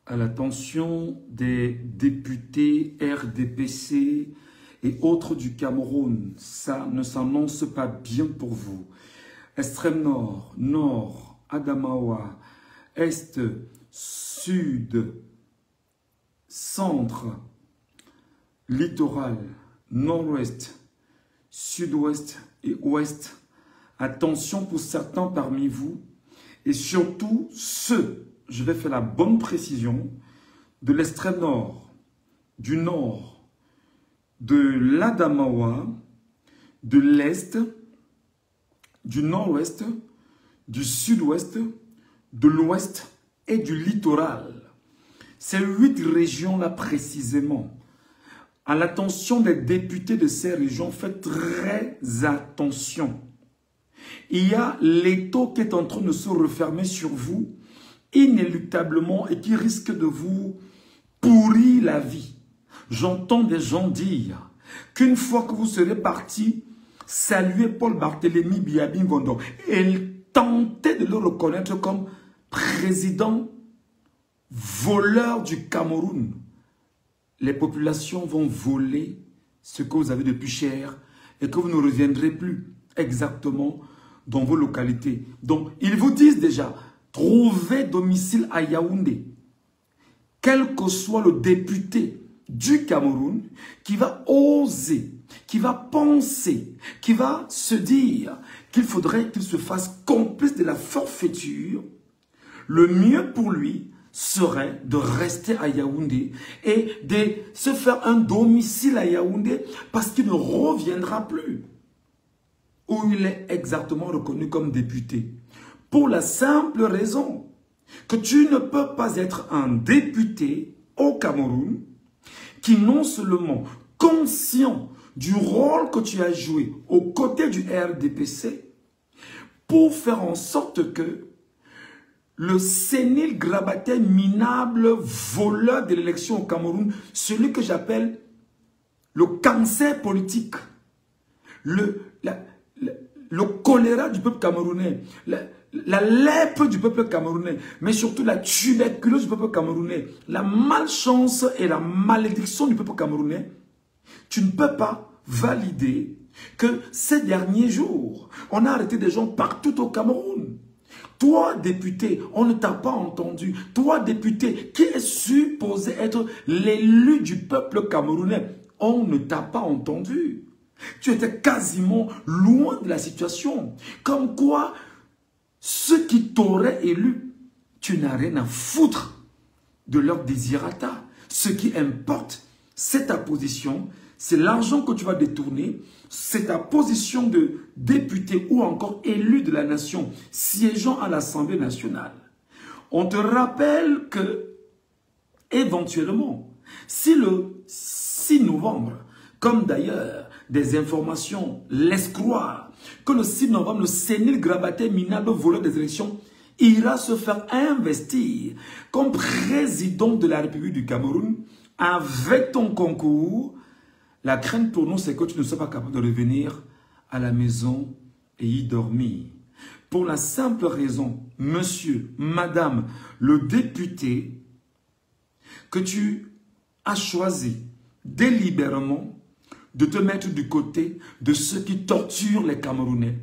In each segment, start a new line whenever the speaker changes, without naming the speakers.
à l'attention des députés RDPC et autres du Cameroun. Ça ne s'annonce pas bien pour vous. Extrême nord, nord, Adamawa, est, sud, centre, littoral, nord-ouest, sud-ouest et ouest. Attention pour certains parmi vous et surtout ceux, je vais faire la bonne précision, de l'extrême nord, du nord, de l'Adamawa, de l'est, du nord-ouest, du sud-ouest, de l'ouest et du littoral. Ces 8 régions-là précisément. À l'attention des députés de ces régions, faites très attention. Il y a l'étau qui est en train de se refermer sur vous, inéluctablement, et qui risque de vous pourrir la vie. J'entends des gens dire qu'une fois que vous serez parti, saluer Paul Barthélémy Biabin Gondor, et tenter de le reconnaître comme président voleur du Cameroun. Les populations vont voler ce que vous avez de plus cher et que vous ne reviendrez plus exactement dans vos localités. Donc, ils vous disent déjà, trouvez domicile à Yaoundé. Quel que soit le député du Cameroun qui va oser, qui va penser, qui va se dire qu'il faudrait qu'il se fasse complice de la forfaiture, le mieux pour lui serait de rester à Yaoundé et de se faire un domicile à Yaoundé parce qu'il ne reviendra plus où il est exactement reconnu comme député. Pour la simple raison que tu ne peux pas être un député au Cameroun qui non seulement conscient du rôle que tu as joué aux côtés du RDPC pour faire en sorte que le sénile grabataire minable voleur de l'élection au Cameroun, celui que j'appelle le cancer politique, le choléra du peuple camerounais, la lèpre du peuple camerounais, mais surtout la tuberculose du peuple camerounais, la malchance et la malédiction du peuple camerounais, tu ne peux pas valider que ces derniers jours, on a arrêté des gens partout au Cameroun. Toi, député, on ne t'a pas entendu. Toi, député, qui est supposé être l'élu du peuple camerounais, on ne t'a pas entendu. Tu étais quasiment loin de la situation. Comme quoi, ceux qui t'auraient élu, tu n'as rien à foutre de leur désirata. Ce qui importe, c'est ta position, c'est l'argent que tu vas détourner, c'est ta position de député ou encore élu de la nation, siégeant à l'Assemblée nationale. On te rappelle que, éventuellement, si le 6 novembre, comme d'ailleurs des informations laissent croire que le 6 novembre, le sénile grabataire minable voleur des élections ira se faire investir comme président de la République du Cameroun avec ton concours, la crainte pour nous, c'est que tu ne sois pas capable de revenir à la maison et y dormir. Pour la simple raison, monsieur, madame, le député que tu as choisi délibérément de te mettre du côté de ceux qui torturent les Camerounais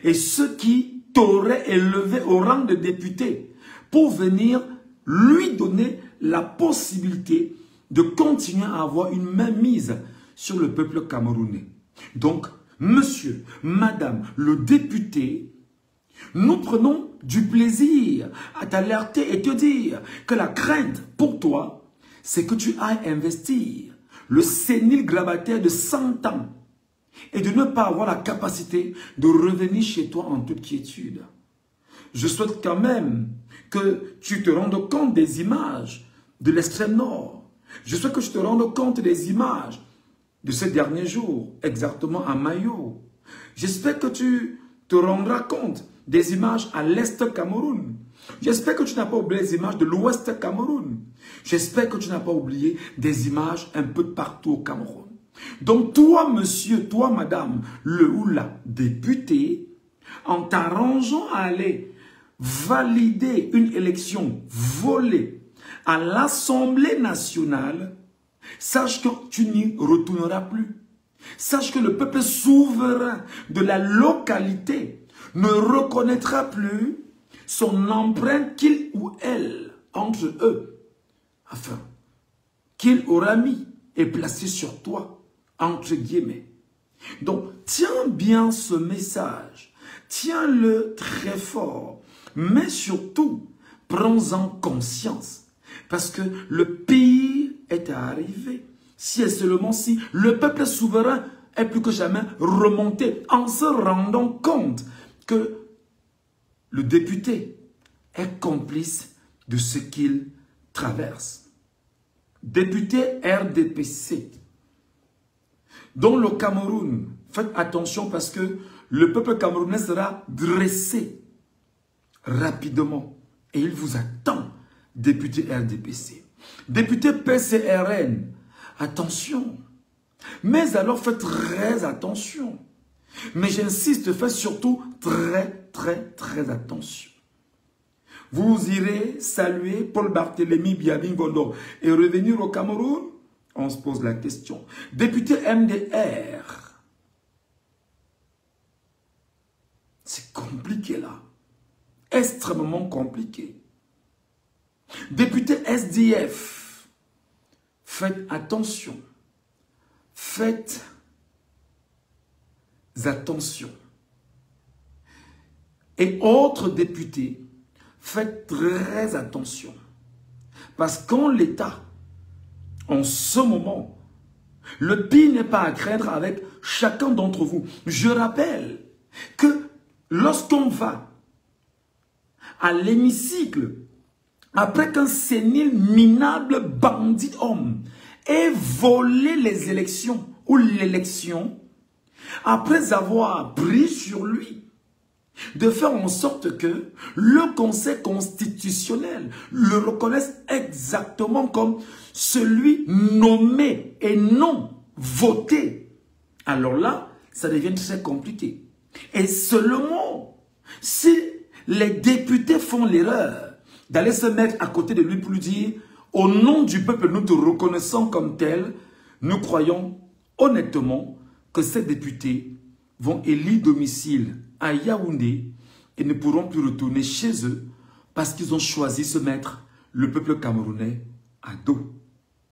et ceux qui t'auraient élevé au rang de député pour venir lui donner la possibilité de continuer à avoir une mainmise sur le peuple camerounais. Donc, monsieur, madame, le député, nous prenons du plaisir à t'alerter et te dire que la crainte pour toi, c'est que tu ailles investir le sénile grabataire de 100 ans et de ne pas avoir la capacité de revenir chez toi en toute quiétude. Je souhaite quand même que tu te rendes compte des images de l'extrême nord. Je souhaite que tu te rendes compte des images de ces derniers jours, exactement à Mayo. J'espère que tu te rendras compte des images à l'Est Cameroun. J'espère que tu n'as pas oublié les images de l'Ouest Cameroun. J'espère que tu n'as pas oublié des images un peu partout au Cameroun. Donc toi, monsieur, toi, madame, le ou la député, en t'arrangeant à aller valider une élection volée à l'Assemblée nationale, sache que tu n'y retourneras plus. Sache que le peuple souverain de la localité ne reconnaîtra plus son empreinte qu'il ou elle, entre eux, enfin, qu'il aura mis et placé sur toi, entre guillemets. Donc, tiens bien ce message, tiens-le très fort, mais surtout, prends-en conscience, parce que le pays est arrivé. Si et seulement si le peuple souverain est plus que jamais remonté en se rendant compte que le député est complice de ce qu'il traverse. Député RDPC, dans le Cameroun, faites attention parce que le peuple camerounais sera dressé rapidement et il vous attend, député RDPC. Député PCRN, attention, mais alors faites très attention. Mais j'insiste, faites surtout très attention. Vous irez saluer Paul Barthélémy Biabin Gondor et revenir au Cameroun, on se pose la question. Député MDR, c'est compliqué là, extrêmement compliqué. Député SDF, faites attention, faites attention. Et autres députés, faites très attention. Parce qu'en l'état, en ce moment, le pire n'est pas à craindre avec chacun d'entre vous. Je rappelle que lorsqu'on va à l'hémicycle, après qu'un sénile minable bandit homme ait volé les élections ou l'élection, après avoir pris sur lui de faire en sorte que le Conseil constitutionnel le reconnaisse exactement comme celui nommé et non voté, alors là, ça devient très compliqué. Et seulement si les députés font l'erreur d'aller se mettre à côté de lui pour lui dire « Au nom du peuple, nous te reconnaissons comme tel », nous croyons honnêtement que ces députés vont élire domicile à Yaoundé et ne pourront plus retourner chez eux parce qu'ils ont choisi de se mettre le peuple camerounais à dos.